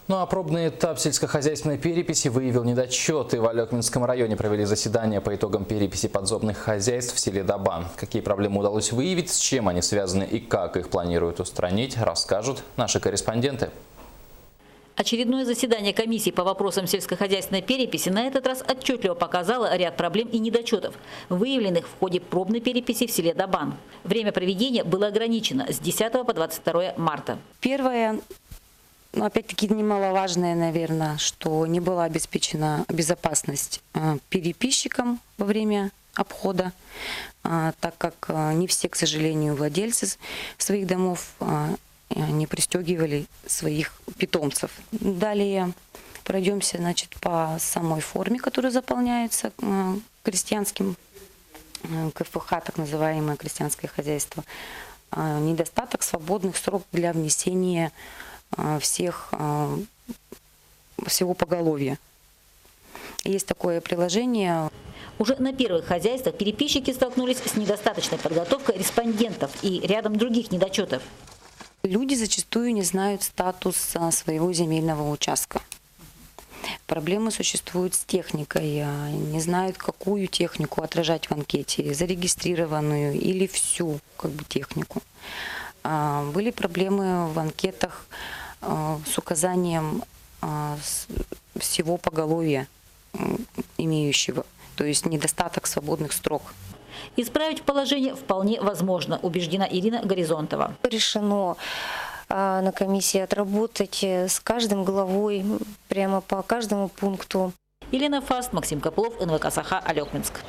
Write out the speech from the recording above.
Ну а пробный этап сельскохозяйственной переписи выявил недочеты. В Алекминском районе провели заседание по итогам переписи подсобных хозяйств в селе Дабан. Какие проблемы удалось выявить, с чем они связаны и как их планируют устранить, расскажут наши корреспонденты. Очередное заседание комиссии по вопросам сельскохозяйственной переписи на этот раз отчетливо показало ряд проблем и недочетов, выявленных в ходе пробной переписи в селе Дабан. Время проведения было ограничено с 10 по 22 марта. Первое, опять-таки немаловажное, наверное, что не была обеспечена безопасность переписчикам во время обхода, так как не все, к сожалению, владельцы своих домов не пристегивали своих питомцев. Далее пройдемся, по самой форме, которая заполняется крестьянским КФХ, так называемое крестьянское хозяйство. Недостаток свободных сроков для внесения всего поголовья. Есть такое приложение. Уже на первых хозяйствах переписчики столкнулись с недостаточной подготовкой респондентов и рядом других недочетов. Люди зачастую не знают статус своего земельного участка. Проблемы существуют с техникой, не знают, какую технику отражать в анкете, зарегистрированную или всю технику. Были проблемы в анкетах с указанием всего поголовья имеющего, то есть недостаток свободных строк. Исправить положение вполне возможно, убеждена Ирина Горизонтова. Решено на комиссии отработать с каждым главой, прямо по каждому пункту. Елена Фаст, Максим Копылов, НВК Саха, Алекминск.